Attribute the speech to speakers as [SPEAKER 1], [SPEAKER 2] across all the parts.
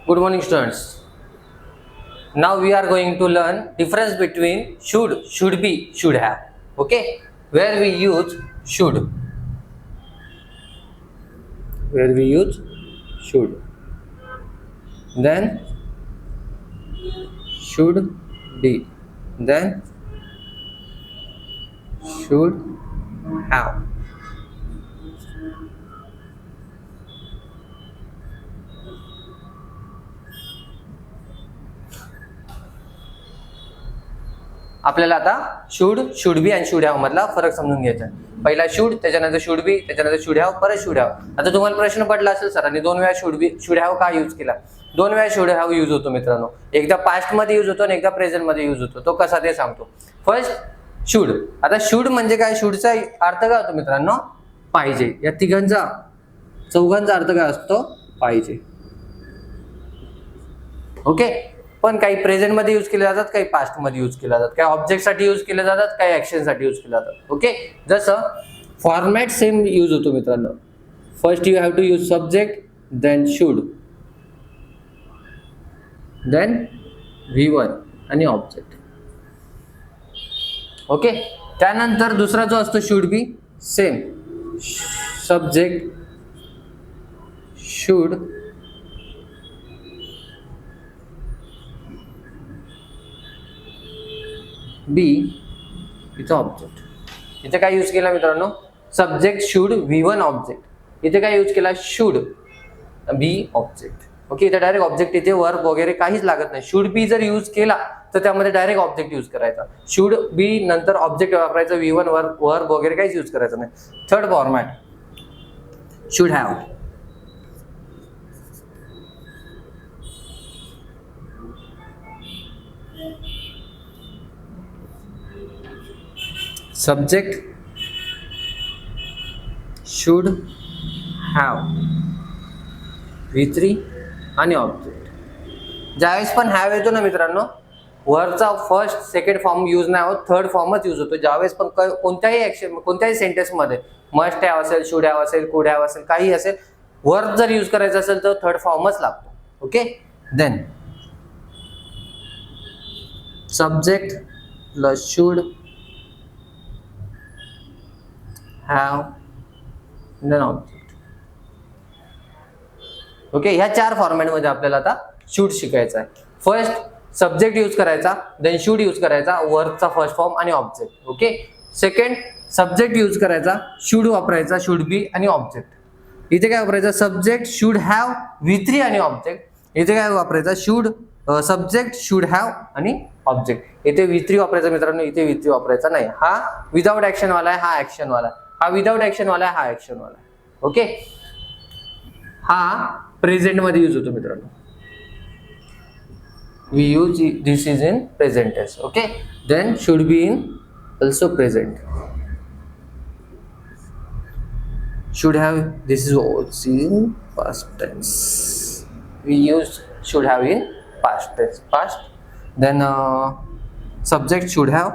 [SPEAKER 1] Good morning, students. Now we are going to learn difference between should be, should have. Okay, where we use should. Where we use should. Then should be. Then should have. आपल्याला आता should be आणि should have मधला फरक समजून घ्यायचा आहे. पहिला should, त्याच्यानंतर शुड बी, त्याच्यानंतर शुड हॅव, परत शुड हॅव. आता तुम्हाला प्रश्न पडला असेल सरांनी 2 वेळा शुड हॅव का यूज केला? 2 वेळा शुड हॅव यूज होतो मित्रांनो. एकदा पास्ट मध्ये यूज होतो आणि एकदा प्रेझेंट मध्ये यूज होतो. तो कसा ते सांगतो. First should. आता शुड म्हणजे काय? शुडचा अर्थ काय होतो मित्रांनो? पाहिजे. या तिघांचा चौघांचा अर्थ काय असतो? पाहिजे. ओके. पण काही प्रेझेंट मध्ये यूज केले जातात, काही पास्ट मध्ये यूज केले जातात, काही ऑब्जेक्ट साठी यूज केले जातात, काही ऍक्शन साठी यूज केले जातात. ओके. जसं फॉर्मॅट सेम यूज होतो मित्रांनो. First you have to use subject, then should, then V1 आणि ऑब्जेक्ट. ओके. त्यानंतर दुसरा जो असतो should be, same subject, should, be, इथं ऑब्जेक्ट. इथे काय यूज केला मित्रांनो? Subject should V1 object. इथे काय यूज केला? Should be object. ओके. इथे डायरेक्ट ऑब्जेक्ट, इथे वर्ब वगैरे काहीच लागत नाही. शुड बी जर यूज केला तर त्यामध्ये डायरेक्ट ऑब्जेक्ट यूज करायचा. शुड बी नंतर ऑब्जेक्ट वापरायचा, V1 वर्ब वगैरे काहीच यूज करायचं नाही. Third format should have. Subject should have, V3 आणि ऑब्जेक्ट. ज्यावेळेस पण हॅव येतो ना मित्रांनो, वरचा फर्स्ट सेकंड फॉर्म यूज नाही होत, थर्ड फॉर्मच यूज होतो. ज्यावेळेस पण कोणत्याही ऍक्शन, कोणत्याही सेंटेन्स मध्ये मस्ट हॅव असेल, शुड हॅव असेल, कुड हॅव असेल, काही असेल, वर्ब जर यूज करायचं असेल तर थर्ड फॉर्मच लागतो. Okay. Then subject plus should have, then object. Okay. ह्या 4 फॉर्मॅट मध्ये आपल्याला आता शुड शिकायचा आहे. फर्स्ट सब्जेक्ट यूज करायचा, देन शुड यूज करायचा, वर्बचा फर्स्ट फॉर्म आणि object. Okay. Second subject use करायचा, शुड वापरायचा, शुड बी आणि ऑब्जेक्ट. इथे काय वापरायचं? सब्जेक्ट शुड हॅव, V3 आणि ऑब्जेक्ट. इथे काय वापरायचं? शुड सब्जेक्ट शुड हॅव आणि ऑब्जेक्ट. इथे V3 वापरायचा मित्रांनो, इथे V3 वापरायचा नाही. हा विदाउट ऍक्शन वाला आहे, हा ऍक्शन वाला आहे. हा विदाउट ऍक्शन वाला आहे, हा ऍक्शन वाला आहे. ओके. हा प्रेझेंट मध्ये यूज होतो मित्रांनो. We use this is in present tense. Okay. Then should be in also present. Should have, this is also in past tense. We use should have in past tense, past. Then subject should have,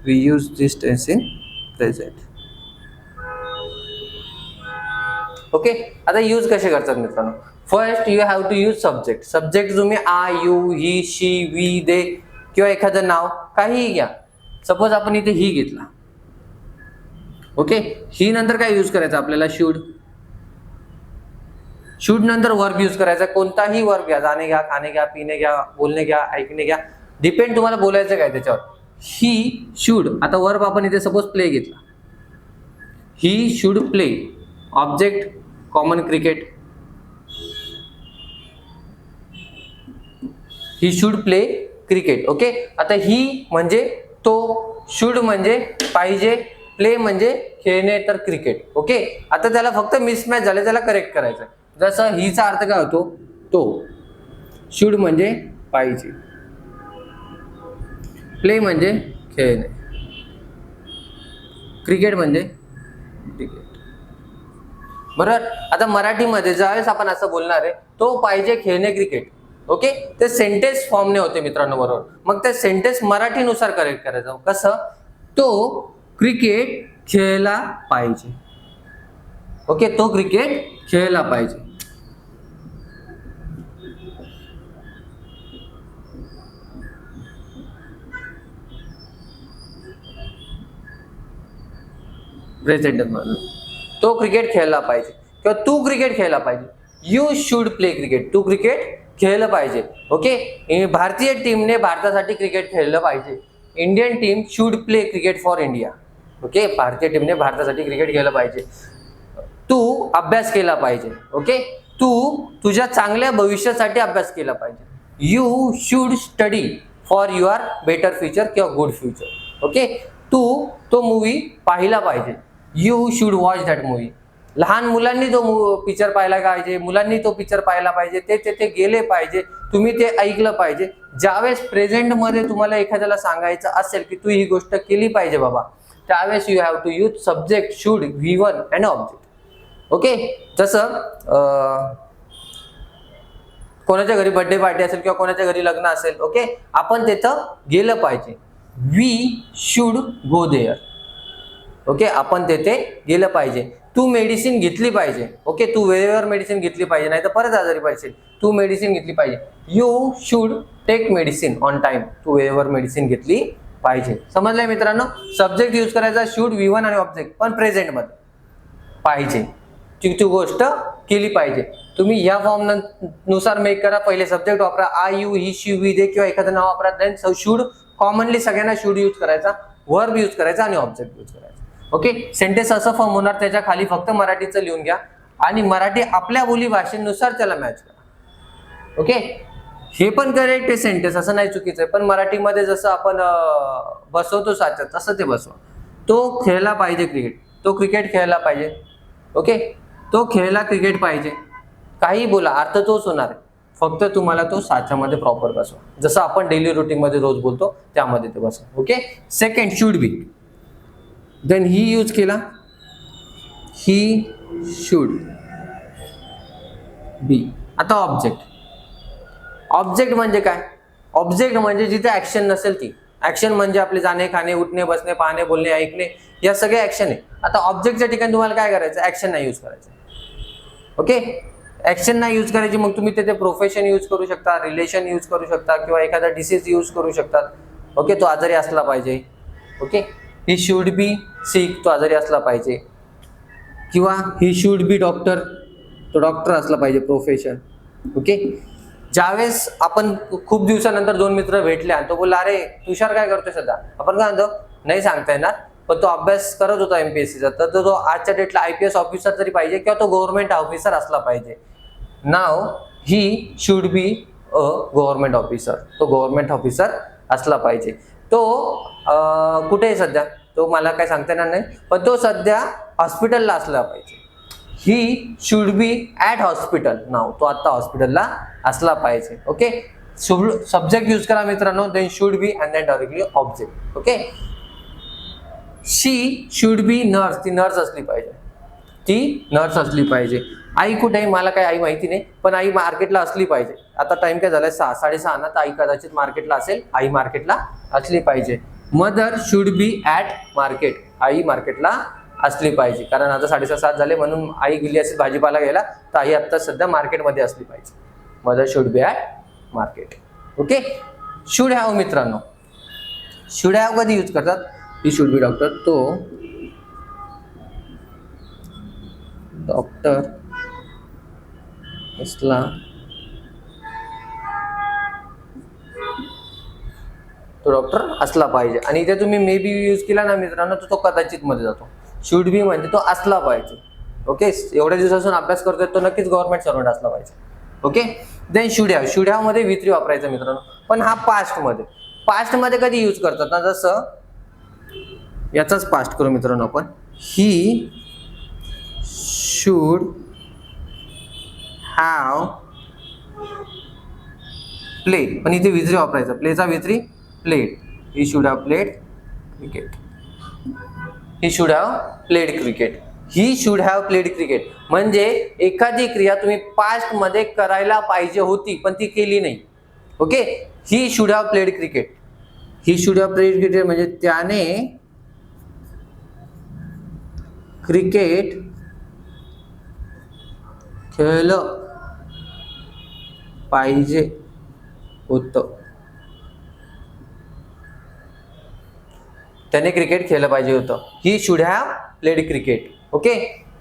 [SPEAKER 1] we use this tense in present. Okay. आता use कसे करतात मित्रांनो? First you have to use subject. Subject तुम्ही I, you, he, she, we, they किंवा एखादं नाव काहीही घ्या. Suppose आपण इथे ही घेतला. ओके. ही नंतर काय यूज करायचं आपल्याला? शुड. शुड नंतर वर्ब यूज करायचा. कोणताही वर्ब घ्या, जाणे घ्या, खाणे घ्या, पिणे घ्या, बोलणे घ्या, ऐकणे घ्या, डिपेंड तुम्हाला बोलायचं काय त्याच्यावर. He should. आता वर्ब आपण इथे सपोज प्ले घेतला. He should play. Object common cricket. He should play cricket. Okay. आता ही म्हणजे तो, शुड म्हणजे पाहिजे, प्ले म्हणजे खेळणे, तर क्रिकेट. ओके. आता त्याला फक्त मिसमॅच झाले, त्याला करेक्ट करायचं. जसं हीचा अर्थ काय होतो? तो. शुड म्हणजे पाहिजे, प्ले म्हणजे खेळणे, क्रिकेट म्हणजे क्रिकेट. बरोबर. आता मराठीमध्ये ज्यावेळेस आपण असं बोलणार आहे, तो पाहिजे खेळणे क्रिकेट. ओके. ते सेंटेन्स फॉर्मने होते मित्रांनो. बरोबर. मग ते सेंटेन्स मराठीनुसार करेक्ट करायचं. कसं? तो क्रिकेट खेळला पाहिजे. ओके. तो क्रिकेट खेळला पाहिजे. प्रेझेंट मध्ये तो क्रिकेट खेळला पाहिजे किंवा तू क्रिकेट खेळला पाहिजे. You should play cricket. तू क्रिकेट खेळलं पाहिजे. ओके. भारतीय टीमने भारतासाठी क्रिकेट खेळलं पाहिजे. Indian team should play cricket for India. Okay. भारतीय टीमने भारतासाठी क्रिकेट खेळलं पाहिजे. तू अभ्यास केला पाहिजे. ओके. तू तुझ्या चांगल्या भविष्यासाठी अभ्यास केला पाहिजे. You should study for your better future किंवा गुड फ्युचर. ओके. तू तो मूवी पाहिला पाहिजे. You should watch that movie. लहान मुलांनी तो पिक्चर पाहायला पाहिजे. मुलांनी तो पिक्चर पाहायला पाहिजे. ते तिथे गेले पाहिजे. तुम्ही ते ऐकलं पाहिजे. ज्यावेळेस प्रेझेंटमध्ये तुम्हाला एखाद्याला सांगायचं असेल की तू ही गोष्ट केली पाहिजे बाबा, त्यावेळेस you have to use subject, should, V1 and object. Okay. जसं कोणाच्या घरी बर्थडे पार्टी असेल किंवा कोणाच्या घरी लग्न असेल, ओके, आपण तिथं गेलं पाहिजे. We should go there. Okay. आपण तिथे गेलं पाहिजे. तू मेडिसिन घेतली पाहिजे. ओके. तू वेळेवर मेडिसिन घेतली पाहिजे, नाही तर परत आजारी पडशील. तू मेडिसिन घेतली पाहिजे. You should take medicine on time. तू वेळेवर मेडिसिन घेतली पाहिजे. समजलंय मित्रांनो. सब्जेक्ट यूज करायचा शुड, V1 आणि ऑब्जेक्ट, पण प्रेझेंट मध्ये पाहिजे. ती गोष्ट केली पाहिजे. तुम्ही या फॉर्म नुसार मेक करा. पहिले सब्जेक्ट वापरा. I, you, he, she, we, they किंवा एखादं नाव वापरा. देन शुड, कॉमनली सगळ्यांना शुड यूज करायचा, वर्ब यूज करायचा आणि ऑब्जेक्ट यूज करायचा. ओके. सेंटेन्स असं फॉर्म होणार, त्याच्या खाली फक्त मराठीचं लिहून घ्या आणि मराठी आपल्या बोली भाषेनुसार त्याला मॅच करा. ओके. हे पण करेक्ट आहे सेंटेन्स, असं नाही चुकीचं आहे, पण मराठीमध्ये जसं आपण बसवतो साच्यात तसं ते बसवा. तो खेळला पाहिजे क्रिकेट. तो क्रिकेट खेळला पाहिजे. ओके. तो खेळला क्रिकेट पाहिजे. काही बोला, अर्थ तोच होणार आहे. फक्त तुम्हाला तो साच्यामध्ये प्रॉपर बसवा. जसं आपण डेली रुटीन मध्ये रोज बोलतो त्यामध्ये ते बसवा. Okay. Second should be. Then he use केला. He should be. आता ऑब्जेक्ट. ऑब्जेक्ट म्हणजे काय? ऑब्जेक्ट म्हणजे जिथे ऍक्शन नसेल ती. ऍक्शन म्हणजे आपले जाणे, खाणे, उठणे, बसणे, पाहणे, बोलणे, ऐकणे, या सगळे ऍक्शन आहे. आता ऑब्जेक्टच्या ठिकाणी तुम्हाला काय करायचं? ऍक्शन नाही यूज करायचं. ओके. ऍक्शन नाही यूज करायची. मग तुम्ही तिथे प्रोफेशन यूज करू शकता, रिलेशन यूज करू शकता किंवा एखादा डिसीज यूज करू शकतात. ओके. तो आजारी असला पाहिजे. ओके. ही शुड बी सिक. तो आजारी असला पाहिजे. किंवा ही शुड बी डॉक्टर. तो डॉक्टर असला पाहिजे, प्रोफेशन. ओके. ज्यावेळेस आपण खूप दिवसानंतर दोन मित्र भेटले आणि तो बोलला, अरे तुषार काय करतोय सध्या? आपण काय म्हणतो? नाही सांगता येणार, पण तो अभ्यास करत होता MPSCचा. तर तो आजच्या डेटला IPS ऑफिसर तरी पाहिजे किंवा तो गव्हर्नमेंट ऑफिसर असला पाहिजे. नाव he should be a government officer. तो गव्हर्नमेंट ऑफिसर असला पाहिजे. तो कुठे आहे सध्या? तो मला काय सांगता येणार नाही, पण तो सध्या हॉस्पिटलला असला पाहिजे. He should be at hospital. नाव तो आता हॉस्पिटलला असला पाहिजे. ओके. सब्जेक्ट यूज करा मित्रांनो. Then should be and then directly object. Okay. She should be nurse. ती नर्स असली पाहिजे. ती नर्स असली पाहिजे. आई कुठे आहे? मला काही आई माहिती नाही, पण आई मार्केटला असली पाहिजे. आता टाइम काय झालाय? 6, 6:30 ना. तर आई कदाचित मार्केटला असेल. आई मार्केटला असली पाहिजे. Mother should be at market. आई मार्केटला असली पाहिजे. कारण आता 6:30, 7 झाले म्हणून आई गेली असेल भाजीपाला घ्यायला, तर आई आता सध्या मार्केटमध्ये असली पाहिजे. Mother should be at market. Okay. Should have मित्रांनो. शुड हॅव कधी यूज करतात? ही शुड बी डॉक्टर. तो डॉक्टर असला पाहिजे. आणि इथे तुम्ही मे बी यूज केला ना मित्रांनो, तर तो कदाचित मध्ये जातो. शुड बी म्हणजे तो असला पाहिजे. ओके. एवढ्या दिवसापासून अभ्यास करतोय, तो नक्कीच गव्हर्नमेंट सर्वंट असला पाहिजे. Okay. Then should have. Should have मध्ये V3 वापरायचं मित्रांनो, पण हा पास्ट मध्ये. पास्ट मध्ये कधी यूज करतात ना, जसं याचाच पास्ट करू मित्रांनो आपण. ही शुड हॅव प्ले. पण इथे V3 वापरायचा. प्लेचा V3 played. He should have played cricket. He should have played cricket. He should have played cricket म्हणजे एखादी क्रिया तुम्ही पास्ट मध्ये करायला पाहिजे होती पण ती केली नाही. Okay. He should have played cricket. He should have played cricket म्हणजे त्याने क्रिकेट खेळलं पाहिजे होतं. त्याने क्रिकेट खेळलं पाहिजे होतं. He should have played cricket. Okay,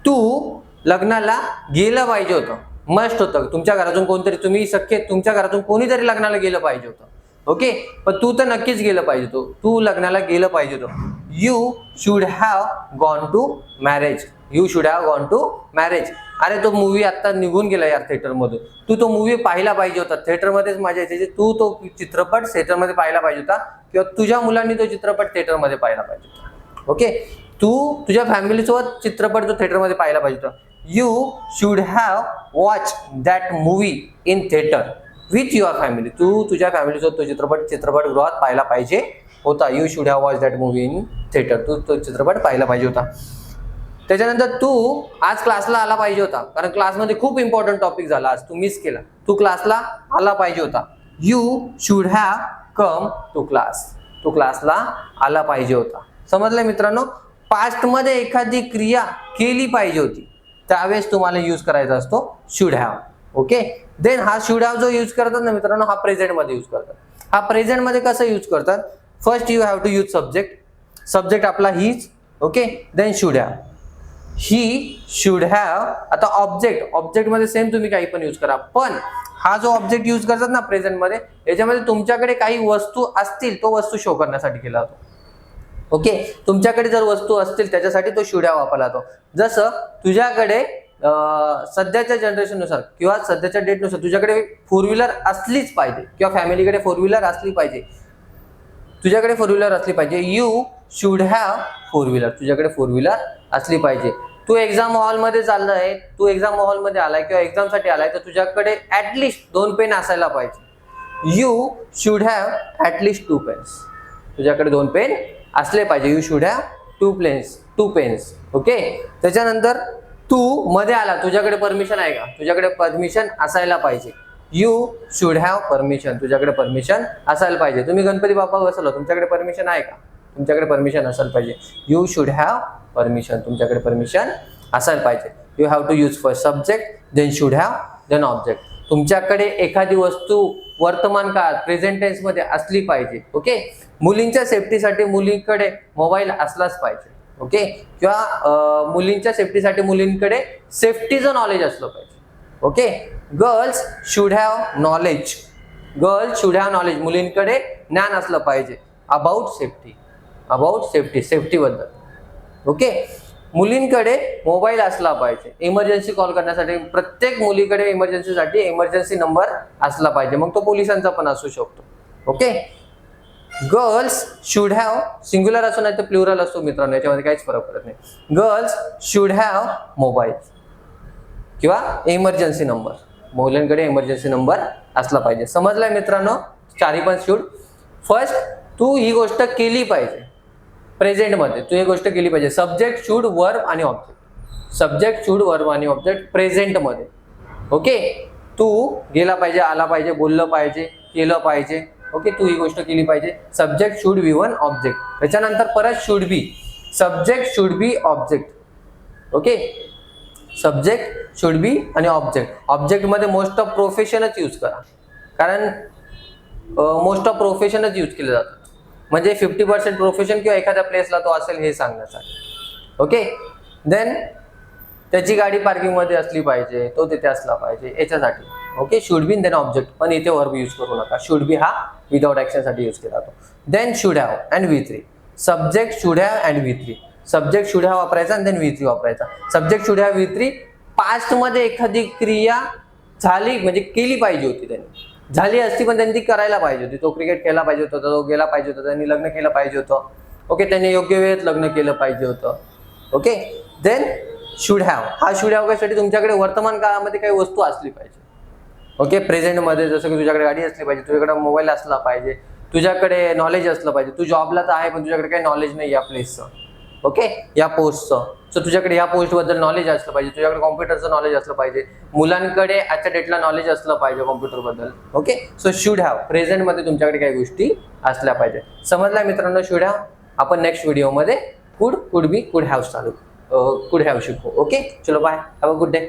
[SPEAKER 1] तू लग्नाला गेलं पाहिजे होतं, मस्ट होतं. तुमच्या घरातून कोणतरी, तुम्ही सख्खे, तुमच्या घरातून कोणीतरी लग्नाला गेलं पाहिजे होतं. ओके, पण तू तर नक्कीच गेलं पाहिजे होतं, तू लग्नाला गेलं पाहिजे होतं. You should have gone to marriage. You should have gone to marriage. अरे तो मूवी आता निघून गेला यार थिएटरमधून, तू तो मूवी पाहायला पाहिजे होता. थिएटरमध्येच मजा येते, तू तो चित्रपट थिएटरमध्ये पाहायला पाहिजे होता, किंवा तुझ्या मुलांनी तो चित्रपट थिएटरमध्ये पाहायला पाहिजे होता. ओके, तू तुझ्या फॅमिलीसोबत चित्रपट तो थिएटरमध्ये पाहायला पाहिजे होता. You should have watch that movie in theatre with your family. तू तुझ्या फॅमिलीसोबत तो चित्रपटगृहात पाहायला पाहिजे होता. You should have watch that movie in theatre. तू तो चित्रपट पाहायला पाहिजे होता. त्याच्यानंतर तू आज क्लासला आला पाहिजे होता, कारण क्लासमध्ये खूप इम्पॉर्टंट टॉपिक झाला आज, तू मिस केला. तू क्लासला आला पाहिजे होता. You should have come to class. तू क्लासला आला पाहिजे होता. समजलं मित्रांनो? पास्टमध्ये एखादी क्रिया केली पाहिजे होती, त्यावेळेस तुम्हाला यूज करायचा असतो शुड हॅव. ओके, देन हा शुड हॅव जो यूज करतात ना मित्रांनो, हा प्रेझेंटमध्ये यूज करतात. हा प्रेझेंटमध्ये कसं यूज करतात? First you have to use subject. Subject आपला हीच. Okay, then should have. He should have. आता ऑब्जेक्ट, ऑब्जेक्टमध्ये सेम तुम्ही काही पण यूज करा, पण हा जो ऑब्जेक्ट यूज करतात ना प्रेझेंटमध्ये, याच्यामध्ये तुमच्याकडे काही वस्तू असतील, तो वस्तू शो करण्यासाठी केला जातो. ओके, तुमच्याकडे जर वस्तू असतील त्याच्यासाठी तो शुड हॅव वापरला जातो. जसं तुझ्याकडे सध्याच्या जनरेशननुसार किंवा सध्याच्या डेटनुसार तुझ्याकडे फोर व्हीलर असलीच पाहिजे, किंवा फॅमिलीकडे फोर व्हीलर असली पाहिजे, तुझ्याकडे फोर व्हीलर असली पाहिजे. You should have four wheeler. तुझ्याकडे फोर व्हीलर असली पाहिजे. तू एक्झाम हॉलमध्ये चाललाय, तू एक्झाम हॉलमध्ये आलाय किंवा एक्झामसाठी आलाय, तर तुझ्याकडे ऍटलिस्ट 2 पेन असायला पाहिजे. You should have at least 2 pens. तुझ्याकडे 2 पेन असले पाहिजे. You should have 2 pens. Okay, त्याच्यानंतर तू मध्ये आला, तुझ्याकडे परमिशन आहे का? तुझ्याकडे परमिशन असायला पाहिजे. You should have permission. तुझ्याकडे परमिशन असायला पाहिजे. तुम्ही गणपती बाप्पा बसवला, तुमच्याकडे परमिशन आहे का? तुमच्याकडे परमिशन असायला पाहिजे. You should have permission. तुमच्याकडे परमिशन असायला पाहिजे. You have to use first subject, then should have, then object. तुमच्याकडे एखादी वस्तू वर्तमान काळात प्रेझेंट टेन्स मध्ये असली पाहिजे. ओके, मुलींच्या सेफ्टीसाठी मुलींकडे मोबाईल असलाच पाहिजे. ओके, किंवा मुलींच्या सेफ्टीसाठी मुलींकडे सेफ्टीचं नॉलेज असलं पाहिजे. Okay, girls should have knowledge. Girls should have knowledge. मुलींकडे ज्ञान असलं पाहिजे अबाउट सेफ्टी. अबाउट सेफ्टी, सेफ्टीबद्दल. ओके, मुलींकडे मोबाईल असला पाहिजे. इमर्जन्सी कॉल करण्यासाठी प्रत्येक मुलीकडे इमर्जन्सीसाठी इमर्जन्सी नंबर असला पाहिजे, मग तो पोलिसांचा पण असू शकतो. Okay, girls should have, singular असो नाही तर प्लुरल असो मित्रांनो, याच्यामध्ये काहीच फरक पडत नाही. गर्ल्स शुड हॅव मोबाईल किंवा इमर्जन्सी नंबर. मुलांकडे इमर्जन्सी नंबर असला पाहिजे. समजलाय मित्रांनो? चारही पण शुड. फर्स्ट, तू ही गोष्ट केली पाहिजे प्रेझेंटमध्ये, तू ही गोष्ट केली पाहिजे. सब्जेक्ट, शुड, वर्ब आणि ऑब्जेक्ट. सब्जेक्ट, शुड, वर्ब आणि ऑब्जेक्ट प्रेझेंटमध्ये. ओके, तू गेला पाहिजे, आला पाहिजे, बोललं पाहिजे, केलं पाहिजे. ओके, तू ही गोष्ट केली पाहिजे. Subject, should, be one, object. त्याच्यानंतर परत should be. Subject, should be, object. Okay, subject, should be आणि ऑब्जेक्ट. ऑब्जेक्टमध्ये मोस्ट ऑफ प्रोफेशनच यूज करा, कारण मोस्ट ऑफ प्रोफेशनच यूज केले जातात. म्हणजे 50% प्रोफेशन किंवा एखाद्या प्लेसला तो असेल हे सांगण्यासाठी. ओके, देन त्याची गाडी पार्किंगमध्ये असली पाहिजे, तो तिथे असला पाहिजे याच्यासाठी. Okay, should be then object. पण इथे वर्ब यूज करू नका. शुड बी हा विदाउट ऍक्शनसाठी यूज केला जातो. Then should have and V3. Subject, should have and V3. Subject, should have वापरायचा आणि देन V3 वापरायचा. Subject, should have, V3. पास्टमध्ये एखादी क्रिया झाली म्हणजे केली पाहिजे होती, त्यांनी झाली असती पण त्यांनी ती करायला पाहिजे होती. तो क्रिकेट खेळला पाहिजे होता, तो गेला पाहिजे होता, त्यांनी लग्न केलं पाहिजे होतं. ओके, त्यांनी योग्य वेळेत लग्न केलं पाहिजे होतं. Okay, then should have. हा शुड हॅव साठी तुमच्याकडे वर्तमान काळामध्ये काही वस्तू असली पाहिजे. ओके, प्रेझेंटमध्ये जसं की तुझ्याकडे गाडी असली पाहिजे, तुझ्याकडे मोबाईल असला पाहिजे, तुझ्याकडे नॉलेज असलं पाहिजे. तू जॉबला तर आहे पण तुझ्याकडे काही नॉलेज नाही या प्लेसचं. ओके, या पोस्टचं. सो तुझ्याकडे या पोस्टबद्दल नॉलेज असलं पाहिजे, तुझ्याकडे कॉम्प्युटरचं नॉलेज असलं पाहिजे, मुलांकडे आजच्या डेटला नॉलेज असलं पाहिजे कॉम्प्युटरबद्दल. ओके, सो शुड हॅव प्रेझेंटमध्ये तुमच्याकडे काही गोष्टी असल्या पाहिजे. समजला मित्रांनो शुड हॅव? आपण नेक्स्ट व्हिडिओमध्ये कुड, कुड बी, कुड हॅव चालू कुड हॅव शिकू. ओके, चलो bye, have a good day.